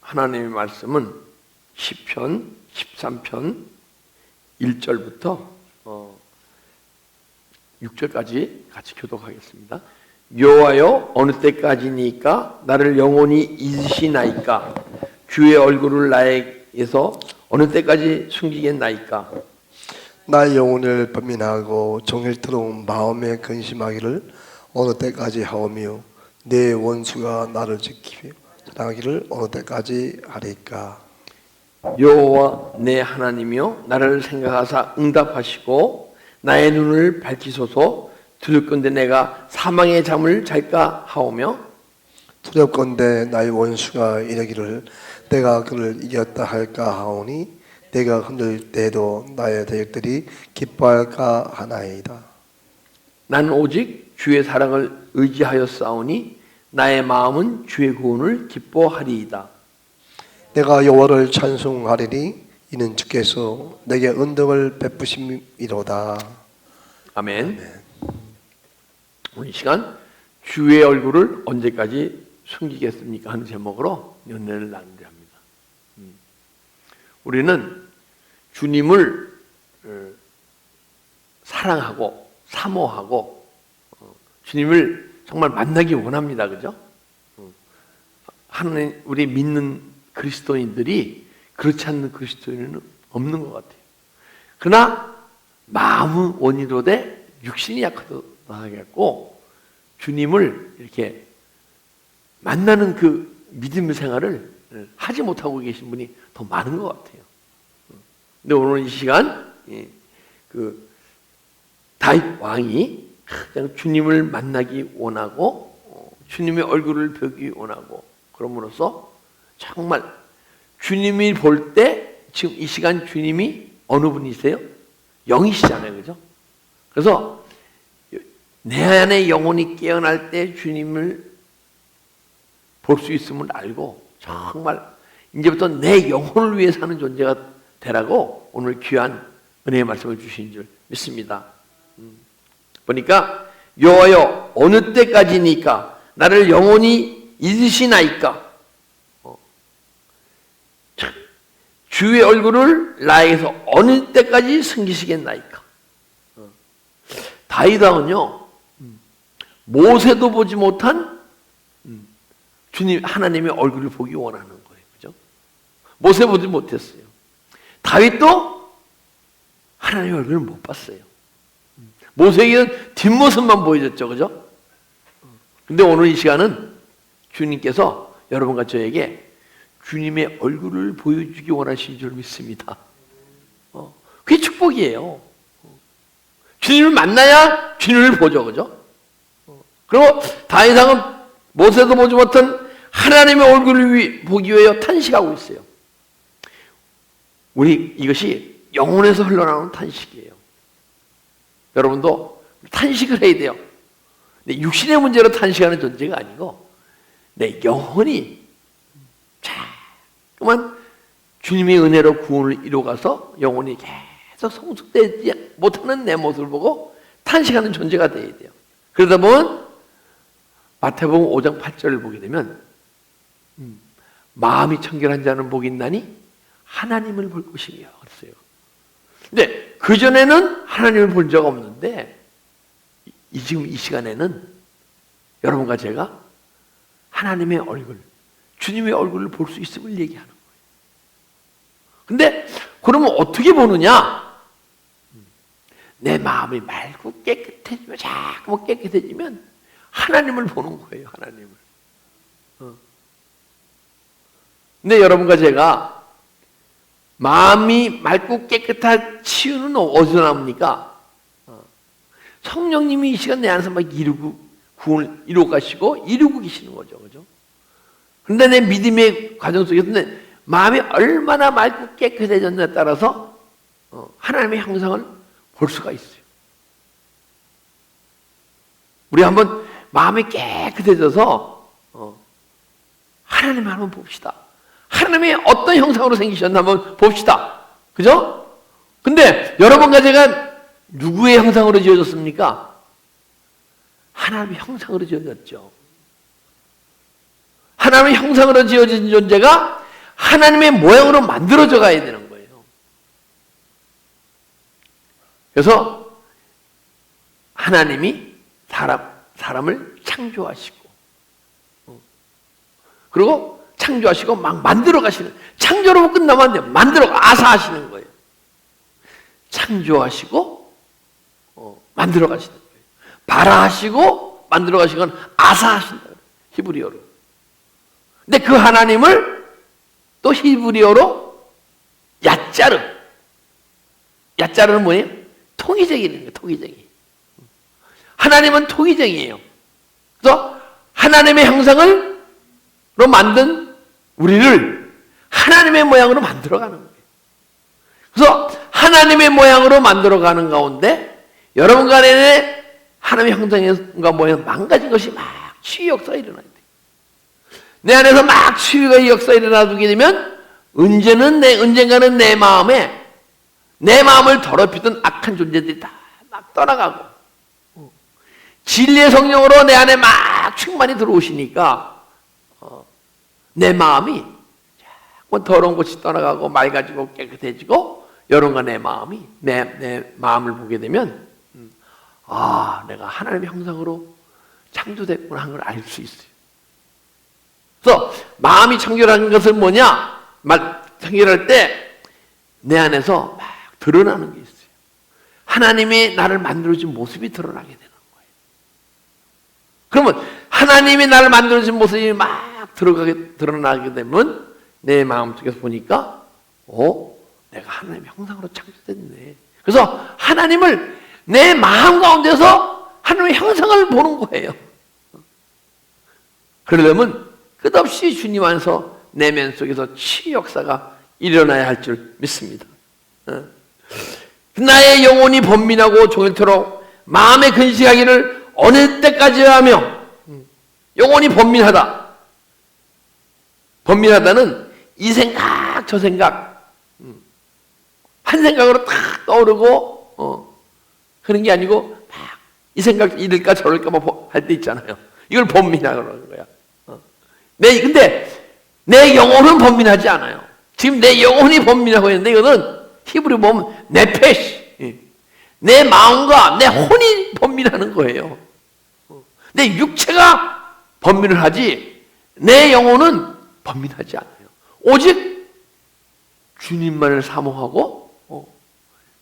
하나님의 말씀은 시편 13편 1절부터 6절까지 같이 교독하겠습니다. 여호와여 어느 때까지니까 나를 영원히 잊으시나이까 주의 얼굴을 나에게서 어느 때까지 숨기겠나이까. 나의 영혼을 범민하고 종일토록 마음에 근심하기를 어느 때까지 하오며 내 원수가 나를 지키며 사랑하기를 어느 때까지 하리까. 여호와 내 하나님이여 나를 생각하사 응답하시고 나의 눈을 밝히소서. 두렵건대 내가 사망의 잠을 잘까 하오며 두렵건대 나의 원수가 이르기를 내가 그를 이겼다 할까 하오니 내가 흔들 때도 나의 대적들이 기뻐할까 하나이다. 난 오직 주의 사랑을 의지하여 싸우니 나의 마음은 주의 구원을 기뻐하리이다. 내가 여호와를 찬송하리니 이는 주께서 내게 은덕을 베푸심이로다. 아멘. 오늘 이 시간 주의 얼굴을 언제까지 숨기겠습니까 하는 제목으로 연례를 나누려 합니다. 우리는 주님을 사랑하고 사모하고 주님을 정말 만나기 원합니다. 그죠? 하나님, 우리 믿는 그리스도인들이 그렇지 않는 그리스도인은 없는 것 같아요. 그러나 마음은 원이로되 육신이 약하겠고 주님을 이렇게 만나는 그 믿음의 생활을 하지 못하고 계신 분이 더 많은 것 같아요. 근데 오늘 이 시간 그 다윗 왕이 그냥 주님을 만나기 원하고 주님의 얼굴을 보기 원하고 그럼으로써 정말 주님이 볼 때 지금 이 시간 주님이 어느 분이세요? 영이시잖아요. 그죠? 그래서 내 안에 영혼이 깨어날 때 주님을 볼 수 있음을 알고 정말 이제부터 내 영혼을 위해 사는 존재가 되라고 오늘 귀한 은혜의 말씀을 주신 줄 믿습니다. 보니까 여호와여 어느 때까지니까 나를 영원히 잊으시나이까. 주의 얼굴을 나에게서 어느 때까지 숨기시겠나이까. 다윗 왕은요 모세도 보지 못한 주님 하나님의 얼굴을 보기 원하는 거예요. 그죠? 모세 보지 못했어요. 다윗도 하나님의 얼굴을 못 봤어요. 모세에게는 뒷모습만 보여줬죠. 그죠? 근데 오늘 이 시간은 주님께서 여러분과 저에게 주님의 얼굴을 보여주기 원하시는 줄 믿습니다. 그게 축복이에요. 주님을 만나야 주님을 보죠. 그죠? 그리고 다윗 왕은 모세도 보지 못한 하나님의 얼굴을 보기 위해 탄식하고 있어요. 우리 이것이 영혼에서 흘러나오는 탄식이에요. 여러분도 탄식을 해야 돼요. 내 육신의 문제로 탄식하는 존재가 아니고 내 영혼이 자꾸만 주님의 은혜로 구원을 이루어가서 영혼이 계속 성숙되지 못하는 내 모습을 보고 탄식하는 존재가 되어야 돼요. 그러다 보면 마태복음 5장 8절을 보게 되면 마음이 청결한 자는 복이 있나니 하나님을 볼 것이며 그랬어요. 근데 그전에는 하나님을 본 적 없는데 지금 이 시간에는 여러분과 제가 하나님의 얼굴, 주님의 얼굴을 볼 수 있음을 얘기하는 거예요. 근데 그러면 어떻게 보느냐? 내 마음이 맑고 깨끗해지면 자꾸 깨끗해지면 하나님을 보는 거예요. 하나님을. 근데 여러분과 제가 마음이 맑고 깨끗한 치유는 어디서 나옵니까? 성령님이 이 시간 내 안에서 막 구원을 이루고 가시고 이루고 계시는 거죠. 그죠? 그런데 내 믿음의 과정 속에서 내 마음이 얼마나 맑고 깨끗해졌냐에 따라서 하나님의 형상을 볼 수가 있어요. 우리 한번 마음이 깨끗해져서 하나님을 한번 봅시다. 하나님이 어떤 형상으로 생기셨나 한번 봅시다. 그죠? 근데 여러분과 제가 누구의 형상으로 지어졌습니까? 하나님의 형상으로 지어졌죠. 하나님의 형상으로 지어진 존재가 하나님의 모양으로 만들어져 가야 되는 거예요. 그래서 하나님이 사람을 창조하시고, 그리고 창조하시고 막 만들어 가시는, 창조로 끝나면 안 돼요. 만들어 아사하시는 거예요. 창조하시고 만들어 가시는 거예요. 발아하시고 만들어 가시는 건 아사하신다, 히브리어로. 근데 그 하나님을 또 히브리어로 야짜르는 뭐예요? 통의적이라는 거예요. 통의적이. 하나님은 통의적이에요. 그래서 하나님의 형상으로 만든 우리를 하나님의 모양으로 만들어가는 거예요. 그래서 하나님의 모양으로 만들어가는 가운데 여러분 간에 하나님의 형상과 모양 망가진 것이 막 치유 역사가 일어나야 돼요. 내 안에서 막 치유가 역사가 일어나게 되면 언젠가는 내 마음을 더럽히던 악한 존재들이 다 막 떠나가고, 진리의 성령으로 내 안에 막 충만히 들어오시니까 내 마음이 자꾸 더러운 것이 떠나가고 맑아지고 깨끗해지고, 여러분과 내 마음을 보게 되면 내가 하나님의 형상으로 창조됐구나 하는 걸 알 수 있어요. 그래서 마음이 청결한 것은 뭐냐? 청결할 때 내 안에서 막 드러나는 게 있어요. 하나님이 나를 만들어준 모습이 드러나게 되는 거예요. 그러면 하나님이 나를 만들어준 모습이 막 드러나게 되면 내 마음속에서 보니까 내가 하나님의 형상으로 창조됐네. 그래서 하나님을 내 마음 가운데서 하나님의 형상을 보는 거예요. 그러려면 끝없이 주님 안에서 내면 속에서 치유 역사가 일어나야 할 줄 믿습니다. 나의 영혼이 번민하고 종일토록 마음에 근심하기를 어느 때까지 하며, 영혼이 번민하다. 번민하다는 이 생각 저 생각 한 생각으로 탁 떠오르고 그런 게 아니고 막 이 생각 이럴까 저럴까 할 때 있잖아요. 이걸 번민하는 거야. 근데 내 영혼은 번민하지 않아요. 지금 내 영혼이 번민하고 있는데 이거는 히브리 보면 네페시, 내 마음과 내 혼이 번민하는 거예요. 내 육체가 번민을 하지 내 영혼은 번민하지 않아요. 오직 주님만을 사모하고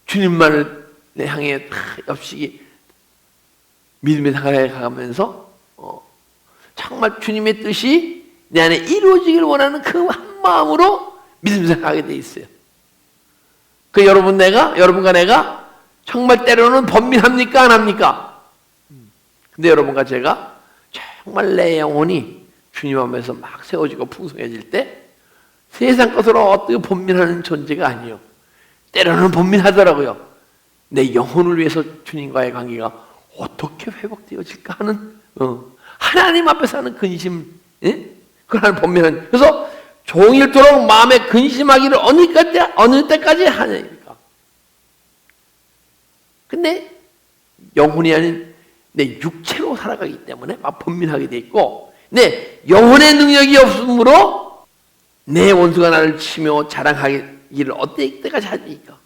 주님만을 내 향해 엽식이 믿음의 향해 가면서 정말 주님의 뜻이 내 안에 이루어지길 원하는 그 한 마음으로 믿음 생각하게 돼 있어요. 여러분과 내가 정말 때로는 번민합니까? 안 합니까? 근데 여러분과 제가 정말 내 영혼이 주님 앞에서 막 세워지고 풍성해질 때 세상 것으로 어떻게 번민하는 존재가 아니에요. 때로는 번민하더라고요. 내 영혼을 위해서 주님과의 관계가 어떻게 회복되어질까 하는 하나님 앞에서 하는 근심, 그걸 하는 번민한. 그래서 종일토록 마음에 근심하기를 어느 때까지 하냐니까. 근데 영혼이 아닌 내 육체로 살아가기 때문에 막 번민하게 돼 있고, 내 영혼의 능력이 없으므로 내 원수가 나를 치며 자랑하기를 어때 때까지 하니까.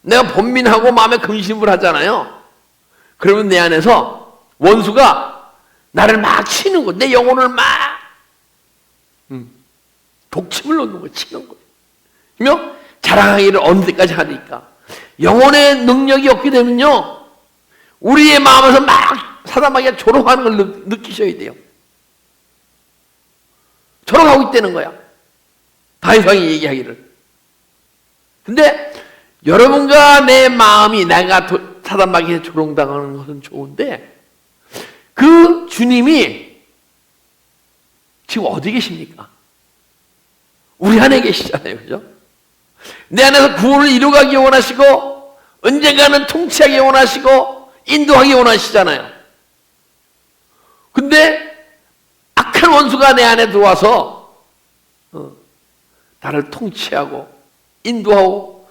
내가 번민하고 마음에 근심을 하잖아요. 그러면 내 안에서 원수가 나를 막 치는 거예요. 내 영혼을 막 독침을 놓는 거예요. 치는 거예요. 그러면 자랑하기를 어느 때까지 하니까. 영혼의 능력이 없게 되면요, 우리의 마음에서 막 사단마귀가 조롱하는 걸 느끼셔야 돼요. 조롱하고 있다는 거야. 다윗왕이 얘기하기를. 근데 여러분과 내 마음이 내가 사단마귀에 조롱당하는 것은 좋은데, 그 주님이 지금 어디 계십니까? 우리 안에 계시잖아요. 그죠? 내 안에서 구원을 이루가기 원하시고 언젠가는 통치하기 원하시고 인도하기 원하시잖아요. 근데 악한 원수가 내 안에 들어와서 나를 통치하고 인도하고,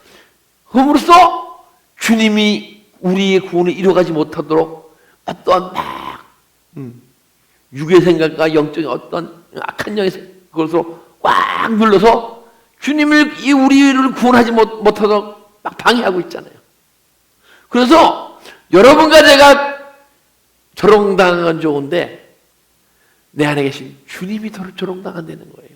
그럼으로써 주님이 우리의 구원을 이루어가지 못하도록 어떠한 막 육의 생각과 영적인 어떤 악한 영의 그것으로 꽉 눌러서 주님을 우리를 구원하지 못하도록 막 방해하고 있잖아요. 그래서 여러분과 제가 조롱당한 건 좋은데 내 안에 계신 주님이 더 조롱당한다는 거예요.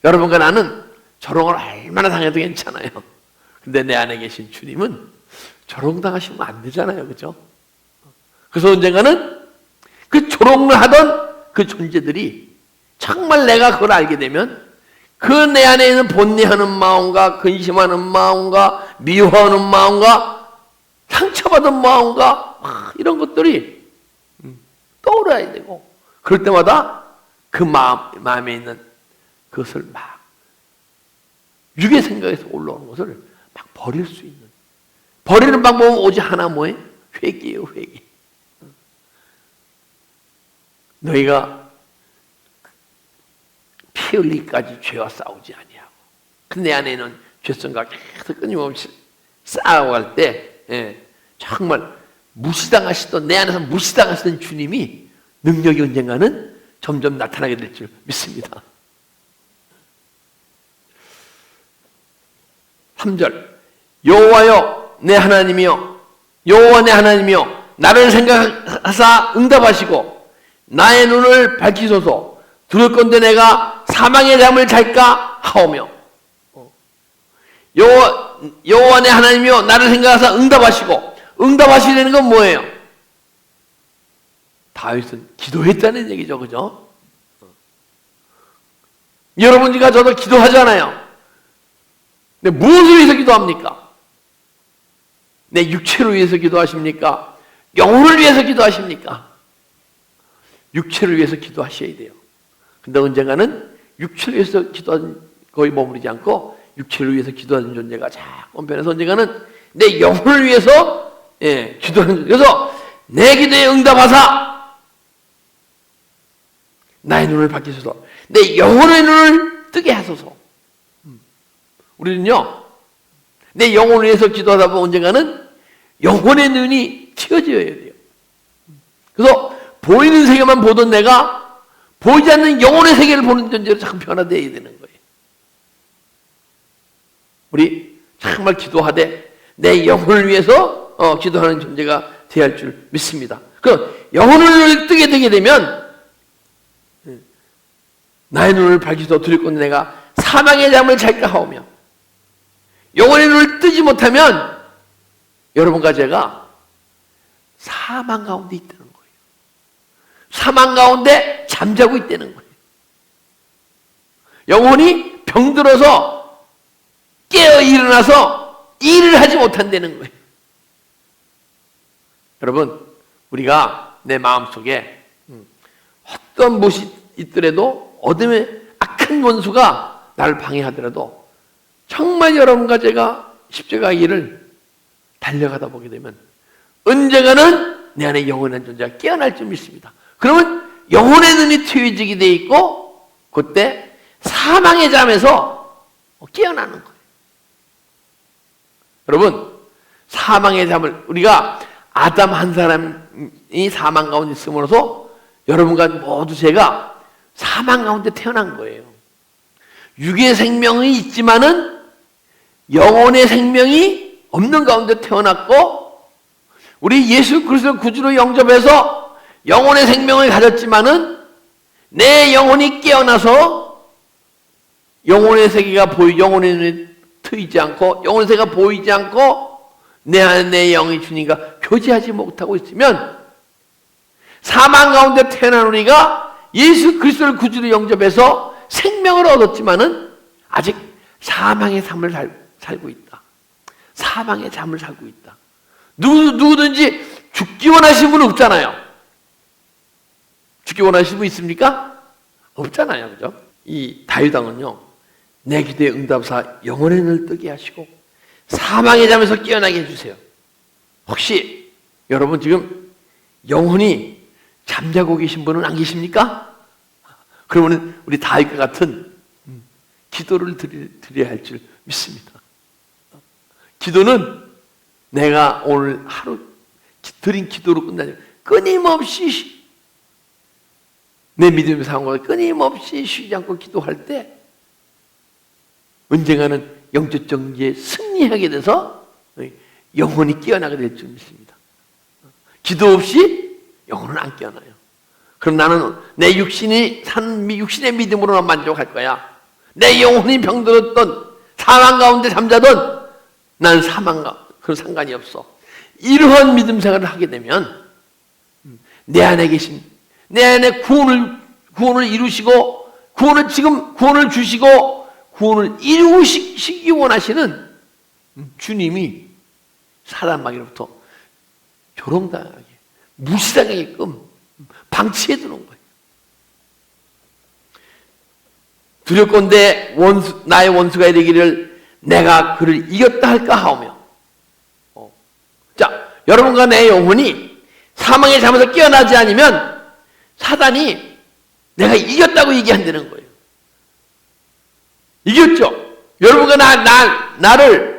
여러분과 나는 조롱을 얼마나 당해도 괜찮아요. 근데 내 안에 계신 주님은 조롱당하시면 안 되잖아요. 그죠? 그래서 언젠가는 그 조롱을 하던 그 존재들이 정말 내가 그걸 알게 되면 그 내 안에 있는 본내하는 마음과 근심하는 마음과 미워하는 마음과 상처받은 마음과 이런 것들이 떠올라야 되고, 그럴 때마다 그 마음에 있는 그것을 막 육의 생각에서 올라오는 것을 막 버릴 수 있는, 버리는 방법은 오직 하나 뭐예요? 회개예요. 회개. 너희가 피 흘리기까지 죄와 싸우지 아니하고, 그 내 안에는 죄성과 계속 끊임없이 싸워갈 때 정말 무시당하시던, 내 안에서 무시당하시던 주님이 능력이 언젠가는 점점 나타나게 될 줄 믿습니다. 3절, 여호와여 내 하나님이여, 여호와 내 하나님이여, 나를 생각하사 응답하시고 나의 눈을 밝히소서. 두렵건대 내가 사망의 잠을 잘까 하오며. 여호와 내 하나님이여, 나를 생각하사 응답하시고, 응답하시려는 건 뭐예요? 다윗은 기도했다는 얘기죠. 그죠? 여러분과 저도 기도하잖아요. 근데 무엇을 위해서 기도합니까? 내 육체를 위해서 기도하십니까? 영혼을 위해서 기도하십니까? 육체를 위해서 기도하셔야 돼요. 근데 언젠가는 육체를 위해서 기도하는 거의 머무르지 않고 육체를 위해서 기도하는 존재가 자꾸 변해서 언젠가는 내 영혼을 위해서 기도하는 존재. 그래서 내 기도에 응답하사 나의 눈을 밝히소서. 내 영혼의 눈을 뜨게 하소서. 우리는요, 내 영혼을 위해서 기도하다 보면 언젠가는 영혼의 눈이 튀어져야 돼요. 그래서 보이는 세계만 보던 내가 보이지 않는 영혼의 세계를 보는 존재로 자꾸 변화되어야 되는 거예요. 우리 정말 기도하되 내 영혼을 위해서 기도하는 존재가 되어야 할 줄 믿습니다. 그 영혼을 뜨게 되게 되면 나의 눈을 밝히소. 두렵건대 내가 사망의 잠을 잘까 하오며. 영혼의 눈을 뜨지 못하면 여러분과 제가 사망 가운데 있다는 거예요. 사망 가운데 잠자고 있다는 거예요. 영혼이 병들어서 깨어 일어나서 일을 하지 못한다는 거예요. 여러분, 우리가 내 마음속에 어떤 무엇이 있더라도, 어둠의 악한 원수가 나를 방해하더라도 정말 여러분과 제가 십자가의 길을 달려가다 보게 되면 언젠가는 내 안에 영원한 존재가 깨어날 줄 믿습니다. 그러면 영혼의 눈이 트여지게 돼 있고 그때 사망의 잠에서 깨어나는 거예요. 여러분, 사망의 잠을, 우리가 아담 한 사람이 사망 가운데 있음으로써 여러분과 모두 제가 사망 가운데 태어난 거예요. 육의 생명이 있지만은 영혼의 생명이 없는 가운데 태어났고, 우리 예수 그리스도 구주로 영접해서 영혼의 생명을 가졌지만은 내 영혼이 깨어나서 영혼의 세계가 영혼의 눈이 트이지 않고 영혼의 세계가 보이지 않고 내 안에 내 영이 주님과 교제하지 못하고 있으면 사망 가운데 태어난 우리가 예수 그리스도를 구주로 영접해서 생명을 얻었지만은 아직 사망의 삶을 살고 있다. 사망의 잠을 살고 있다. 누구든지 죽기 원하시는 분은 없잖아요. 죽기 원하시는 분 있습니까? 없잖아요. 그죠? 이 다윗 왕은요, 내 기도에 응답사 영혼의 눈을 뜨게 하시고 사망의 잠에서 깨어나게 해주세요. 혹시 여러분 지금 영혼이 잠자고 계신 분은 안 계십니까? 그러면 우리 다윗과 같은 기도를 드려야 할 줄 믿습니다. 기도는 내가 오늘 하루 드린 기도로 끝나지, 끊임없이 내 믿음의 상황과 끊임없이 쉬지 않고 기도할 때 언젠가는 영적 정지에 승리하게 돼서 영혼이 깨어나게 될 줄 믿습니다. 기도 없이 영혼은 안 깨어나요. 그럼 나는 내 육신이 산 육신의 믿음으로만 만족할 거야. 내 영혼이 병들었던 사망 가운데 잠자던 난 사망과 그런 상관이 없어. 이러한 믿음 생활을 하게 되면 내 안에 계신 내 안에 구원을 이루시고 구원을 주시고 구원을 이루시기 원하시는 주님이 사단 마귀로부터 조롱당하게 무시당하게끔 방치해 두는 거예요. 두렵건대 나의 원수가 이르기를 내가 그를 이겼다 할까 하오며. 자, 여러분과 내 영혼이 사망의 잠에서 깨어나지 않으면 사단이 내가 이겼다고 얘기한다는 거예요. 이겼죠? 여러분과 나를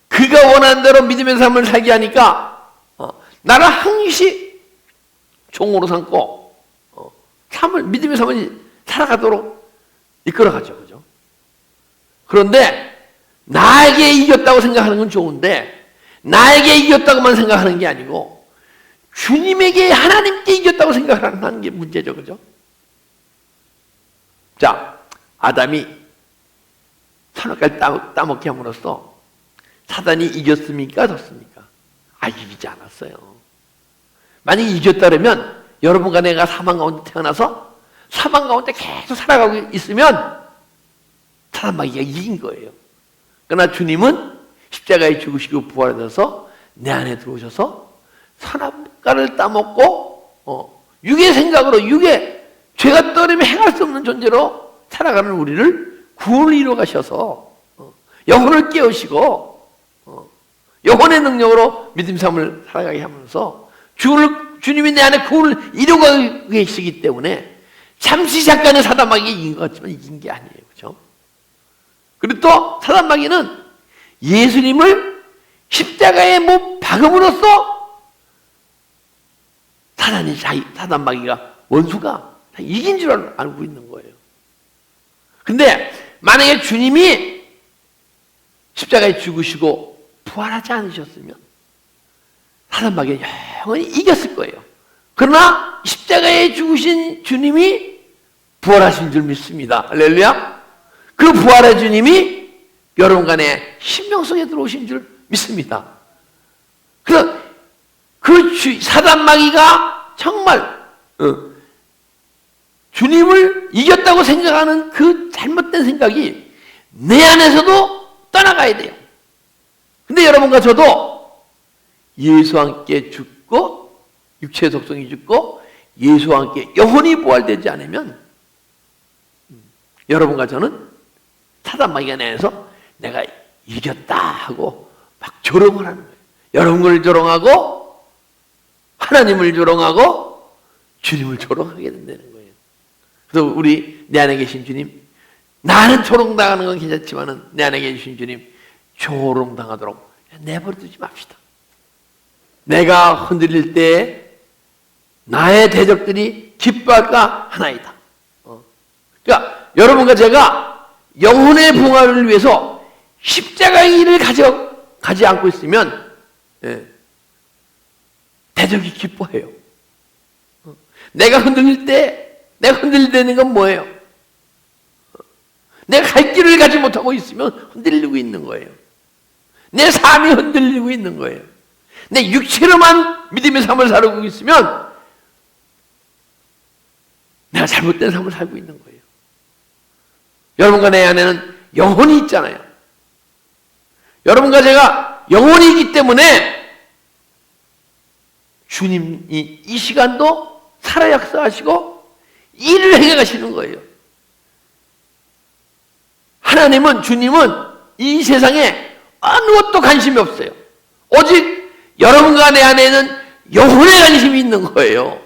그가 원하는 대로 믿음의 삶을 살게 하니까 나를 항시 종으로 삼고 믿음의 삶을 살아가도록 이끌어가죠. 그죠? 그런데 나에게 이겼다고 생각하는 건 좋은데 나에게 이겼다고만 생각하는 게 아니고 주님에게 하나님께 이겼다고 생각하는 게 문제죠. 그죠? 자, 아담이 선악과를 따먹게 함으로써 사단이 이겼습니까? 졌습니까? 이기지 않았어요. 만약에 이겼다면 여러분과 내가 사망 가운데 태어나서 사망 가운데 계속 살아가고 있으면 사단 마귀가 이긴 거예요. 그러나 주님은 십자가에 죽으시고 부활하셔서 내 안에 들어오셔서 선악과를 따먹고 육의 생각으로 죄가 떠내면 행할 수 없는 존재로 살아가는 우리를 구원을 이루어 가셔서 영혼을 깨우시고 영혼의 능력으로 믿음 삶을 살아가게 하면서 주님이 내 안에 구원을 이루고 계시기 때문에 잠시 잠깐의 사단 마귀가 이긴 것 같지만 이긴 게 아니에요. 그렇죠? 그리고 또 사단 마귀는 예수님을 십자가에 못 박음으로써 사단 마귀가 원수가 다 이긴 줄 알고 있는 거예요. 근데 만약에 주님이 십자가에 죽으시고 부활하지 않으셨으면 사단 마귀는 영원히 이겼을 거예요. 그러나 십자가에 죽으신 주님이 부활하신 줄 믿습니다. 할렐루야. 그 부활의 주님이 여러분 간에 심령 속에 들어오신 줄 믿습니다. 그래서 사단 마귀가 정말 주님을 이겼다고 생각하는 그 잘못된 생각이 내 안에서도 떠나가야 돼요. 근데 여러분과 저도 예수와 함께 죽고 육체의 속성이 죽고 예수와 함께 영혼이 부활되지 않으면 여러분과 저는 사단 마귀가 내 안에서 내가 이겼다 하고 막 조롱을 하는 거예요. 여러분을 조롱하고 하나님을 조롱하고 주님을 조롱하게 된다는 거예요. 그래서 우리 내 안에 계신 주님, 나는 조롱당하는 건 괜찮지만은 내 안에 계신 주님 조롱당하도록 내버려두지 맙시다. 내가 흔들릴 때 나의 대적들이 기뻐할까 하나이다. 그러니까 여러분과 제가 영혼의 부활을 위해서 십자가의 일을 가지 않고 있으면 대적이 기뻐해요. 내가 흔들리는 건 뭐예요? 내가 갈 길을 가지 못하고 있으면 흔들리고 있는 거예요. 내 삶이 흔들리고 있는 거예요. 내 육체로만 믿음의 삶을 살고 있으면 내가 잘못된 삶을 살고 있는 거예요. 여러분과 내 안에는 영혼이 있잖아요. 여러분과 제가 영혼이 있기 때문에 주님이 이 시간도 살아 역사하시고 일을 해가시는 거예요. 주님은 이 세상에 아무것도 관심이 없어요. 오직 여러분과 내 안에는 영혼에 관심이 있는 거예요.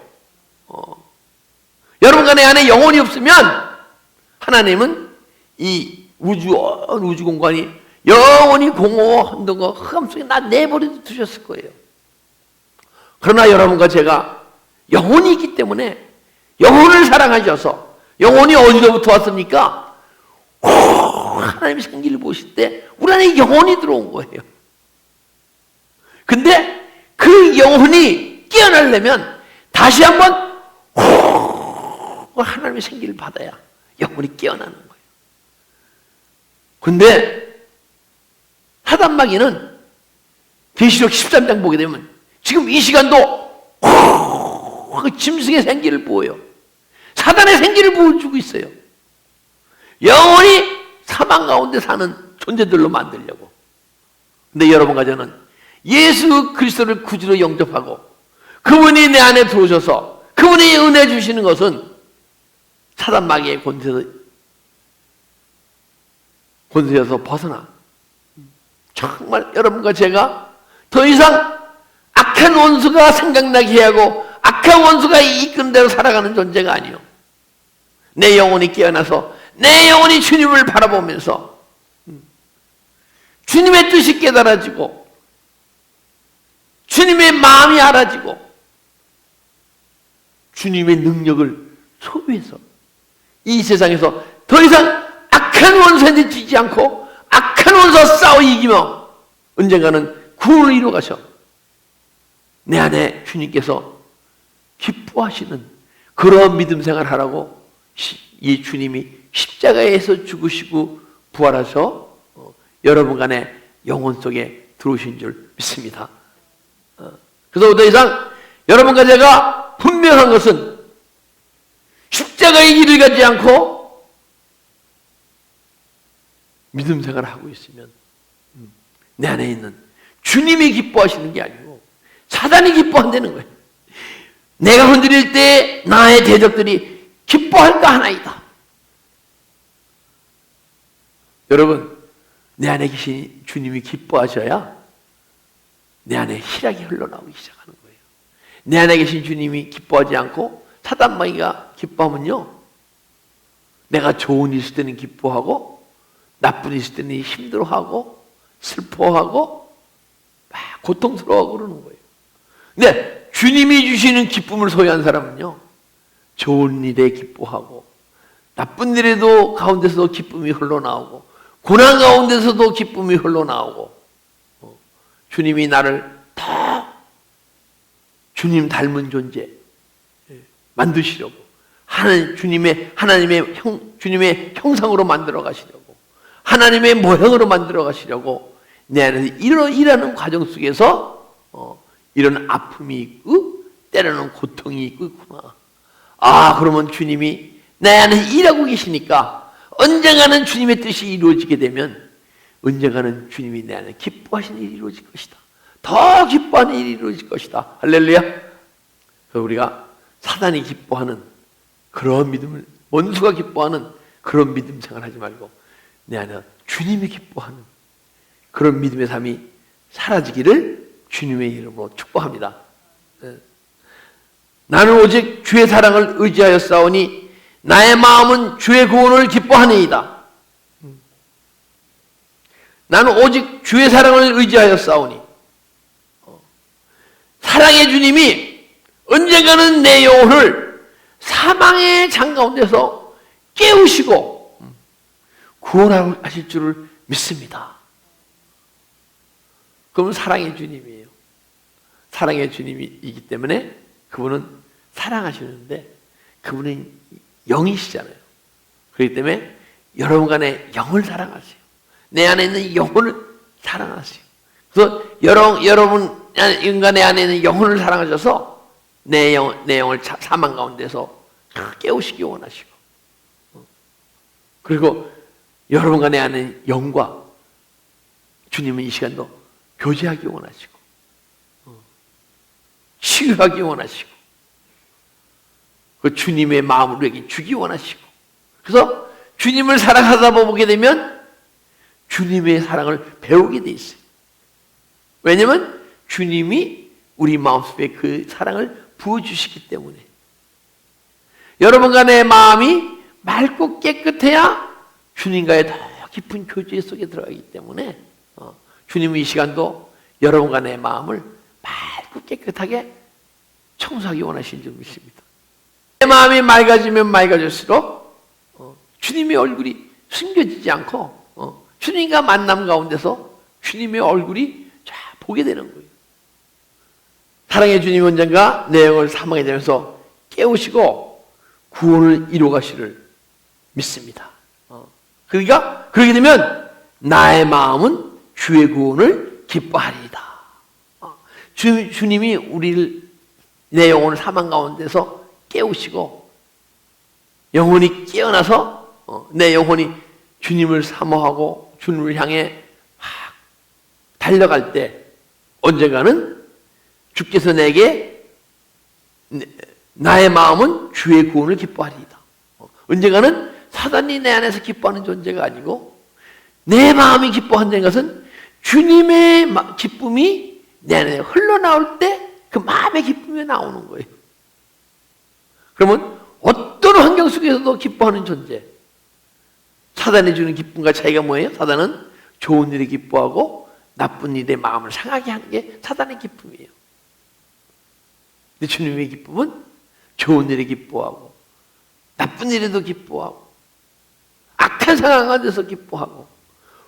여러분과 내 안에 영혼이 없으면 하나님은 이 우주 공간이 영원히 공허한 거 흑암 속에 나 내버려 두셨을 거예요. 그러나 여러분과 제가 영혼이 있기 때문에 영혼을 사랑하셔서 영혼이 어디로부터 왔습니까? 하나님의 생기를 보실 때 우리 안에 영혼이 들어온 거예요. 근데 그 영혼이 깨어나려면 다시 한번 하나님의 생기를 받아야 영혼이 깨어나는 거예요. 근데 사단마귀는 계시록 13장 보게 되면 지금 이 시간도 그 짐승의 생기를 보여요. 사단의 생기를 보여주고 있어요. 영원히 사망 가운데 사는 존재들로 만들려고. 근데 여러분과 저는 예수 그리스도를 구주로 영접하고 그분이 내 안에 들어오셔서 그분이 은혜 주시는 것은 사단 마귀의 권세에서 벗어나 정말 여러분과 제가 더 이상 악한 원수가 생각나게 하고 악한 원수가 이끄는 대로 살아가는 존재가 아니요. 내 영혼이 깨어나서 내 영혼이 주님을 바라보면서 주님의 뜻이 깨달아지고 주님의 마음이 알아지고 주님의 능력을 소비해서 이 세상에서 더 이상 악한 원수에 지지 않고 악한 원수와 싸워 이기며 언젠가는 구원을 이루어 가셔 내 안에 주님께서 기뻐하시는 그런 믿음 생활하라고 이 주님이 십자가에서 죽으시고 부활하셔 여러분 간의 영혼 속에 들어오신 줄 믿습니다. 그래서 더 이상 여러분과 제가 분명한 것은 십자가의 길을 가지 않고 믿음 생활을 하고 있으면 내 안에 있는 주님이 기뻐하시는 게 아니고 사단이 기뻐한다는 거예요. 내가 흔들릴 때 나의 대적들이 기뻐할까 하나이다. 여러분, 내 안에 계신 주님이 기뻐하셔야 내 안에 희락이 흘러나오기 시작하는 거예요. 내 안에 계신 주님이 기뻐하지 않고 사단마귀가 기뻐하면요, 내가 좋은 일 있을 때는 기뻐하고 나쁜 일 있을 때는 힘들어하고 슬퍼하고 막 고통스러워하고 그러는 거예요. 근데 주님이 주시는 기쁨을 소유한 사람은요, 좋은 일에 기뻐하고 나쁜 일에도 가운데서도 기쁨이 흘러나오고 고난 가운데서도 기쁨이 흘러나오고 주님이 나를 더 주님 닮은 존재 만드시려고 주님의 주님의 형상으로 만들어 가시려고 하나님의 모형으로 만들어 가시려고 내 안에서 일하는 과정 속에서 이런 아픔이 있고 때로는 고통이 있구나. 아, 그러면 주님이 내 안에 일하고 계시니까 언젠가는 주님의 뜻이 이루어지게 되면 언젠가는 주님이 내 안에 기뻐하시는 일이 이루어질 것이다. 더 기뻐하는 일이 이루어질 것이다. 할렐루야. 그래서 우리가 사단이 기뻐하는 그런 믿음을, 원수가 기뻐하는 그런 믿음 생활하지 말고 내 안에 주님이 기뻐하는 그런 믿음의 삶이 사라지기를 주님의 이름으로 축복합니다. 나는 오직 주의 사랑을 의지하여 싸우니 나의 마음은 주의 구원을 기뻐하니이다. 나는 오직 주의 사랑을 의지하여 싸우니 사랑의 주님이 언젠가는 내 영혼을 사망의 장 가운데서 깨우시고 구원하실 줄을 믿습니다. 그러면 사랑의 주님이에요. 사랑의 주님이기 때문에 그분은 사랑하시는데 그분은 영이시잖아요. 그렇기 때문에 여러분 간의 영을 사랑하세요. 내 안에 있는 영혼을 사랑하세요. 그래서 여러분 인간의 안에 있는 영혼을 사랑하셔서 내 영을 사망 가운데서 깨우시기 원하시고 그리고 여러분 간의 안에 영과 주님은 이 시간도 교제하기 원하시고 치유하기 원하시고 그 주님의 마음을 우리에게 주기 원하시고 그래서 주님을 사랑하다 보게 되면 주님의 사랑을 배우게 돼 있어요. 왜냐하면 주님이 우리 마음속에 그 사랑을 부어주시기 때문에 여러분과 내 마음이 맑고 깨끗해야 주님과의 더 깊은 교제 속에 들어가기 때문에 주님은 이 시간도 여러분과 내 마음을 맑고 깨끗하게 청소하기 원하시는 줄 믿습니다. 마음이 맑아지면 맑아질수록 주님의 얼굴이 숨겨지지 않고 주님과 만남 가운데서 주님의 얼굴이 쫙 보게 되는 거예요. 사랑의 주님 언젠가 내 영을 사망에 되면서 깨우시고 구원을 이루가시를 믿습니다. 그러니까 그렇게 되면 나의 마음은 주의 구원을 기뻐하리이다. 주님이 우리를 내 영혼을 사망 가운데서 깨우시고 영혼이 깨어나서 내 영혼이 주님을 사모하고 주님을 향해 막 달려갈 때 언젠가는 주께서 내게 나의 마음은 주의 구원을 기뻐하리이다. 언젠가는 사단이 내 안에서 기뻐하는 존재가 아니고 내 마음이 기뻐한다는 것은 주님의 기쁨이 내 안에 흘러나올 때 그 마음의 기쁨이 나오는 거예요. 그러면 어떤 환경 속에서도 기뻐하는 존재. 사단이 주는 기쁨과 차이가 뭐예요? 사단은 좋은 일에 기뻐하고 나쁜 일에 마음을 상하게 하는 게 사단의 기쁨이에요. 근데 주님의 기쁨은 좋은 일에 기뻐하고 나쁜 일에도 기뻐하고 악한 상황 가운데서 기뻐하고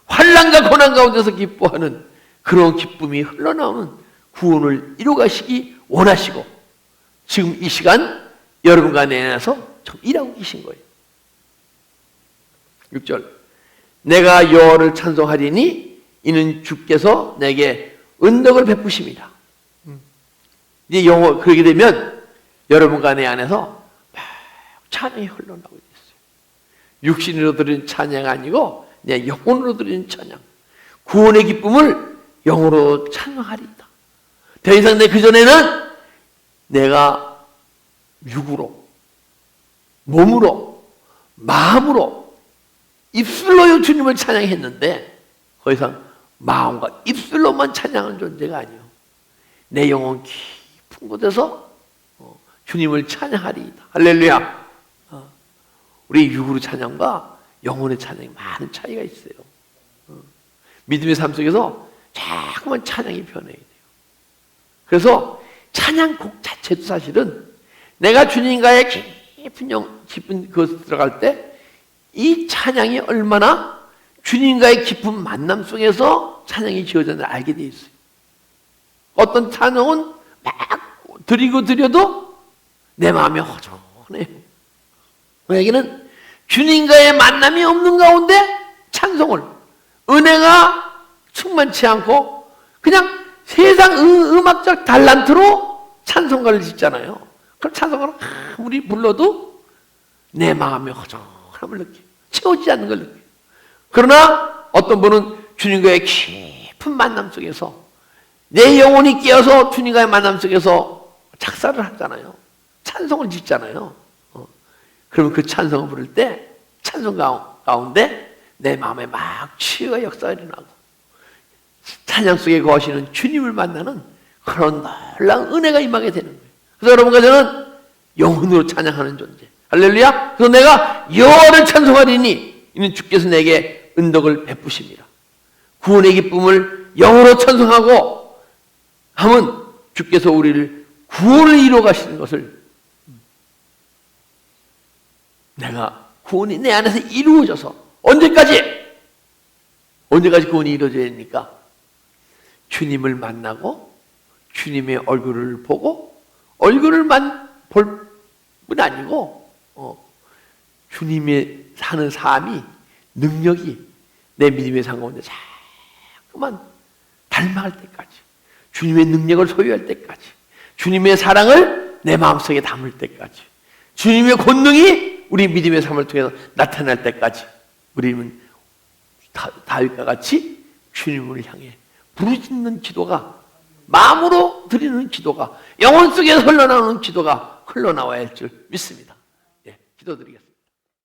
환난과 고난 가운데서 기뻐하는 그런 기쁨이 흘러나오는 구원을 이루가시기 원하시고 지금 이 시간 여러분과 내 안에서 좀 일하고 계신 거예요. 6절 내가 여호와를 찬송하리니 이는 주께서 내게 은덕을 베푸십니다. 이제 영어 그렇게 되면 여러분과 내 안에서 막 찬양이 흘러나오게 됐어요. 육신으로 드리는 찬양 아니고 내 영혼으로 드리는 찬양. 구원의 기쁨을 영으로 찬양하리이다. 더 이상 내 그전에는 내가 육으로, 몸으로, 마음으로, 입술로 주님을 찬양했는데 더 이상 마음과 입술로만 찬양하는 존재가 아니에요. 내 영혼 깊은 곳에서 주님을 찬양하리이다. 할렐루야. 우리 육으로 찬양과 영혼의 찬양이 많은 차이가 있어요. 믿음의 삶 속에서 자꾸만 찬양이 변해야 돼요. 그래서 찬양곡 자체도 사실은 내가 주님과의 깊은 그것에 들어갈 때 이 찬양이 얼마나 주님과의 깊은 만남 속에서 찬양이 지어졌는지 알게 돼 있어요. 어떤 찬양은 막 드려도 내 마음이 허전해요. 여기는 주님과의 만남이 없는 가운데 찬송을 은혜가 충만치 않고 그냥 세상 음악적 달란트로 찬송가를 짓잖아요. 그럼 찬송가를 아무리 불러도 내 마음의 허전함을 느껴요. 채워지지 않는 걸 느껴요. 그러나 어떤 분은 주님과의 깊은 만남 속에서 내 영혼이 깨어서 주님과의 만남 속에서 작사를 하잖아요. 찬송을 짓잖아요. 그러면 그 찬송을 부를 때 찬송 가운데 내 마음에 막 치유가 역사가 일어나고 찬양 속에 거하시는 주님을 만나는 그런 놀라운 은혜가 임하게 되는 거예요. 그래서 여러분과 저는 영혼으로 찬양하는 존재. 할렐루야. 그래서 내가 여호와를 찬송하리니 이는 주께서 내게 은덕을 베푸십니다. 구원의 기쁨을 영으로 찬송하고 하면 주께서 우리를 구원을 이루어 가시는 것을 내가 구원이 내 안에서 이루어져서 언제까지 구원이 이루어져야 됩니까? 주님을 만나고 주님의 얼굴을 보고 얼굴을만 볼 뿐 아니고 주님의 사는 삶이 능력이 내 믿음의 삶 가운데 자꾸만 닮아갈 때까지 주님의 능력을 소유할 때까지 주님의 사랑을 내 마음속에 담을 때까지 주님의 권능이 우리 믿음의 삶을 통해서 나타날 때까지 우리는 다윗과 같이 주님을 향해 부르짖는 기도가 마음으로 드리는 기도가 영혼 속에서 흘러나오는 기도가 흘러나와야 할 줄 믿습니다. 예, 기도드리겠습니다.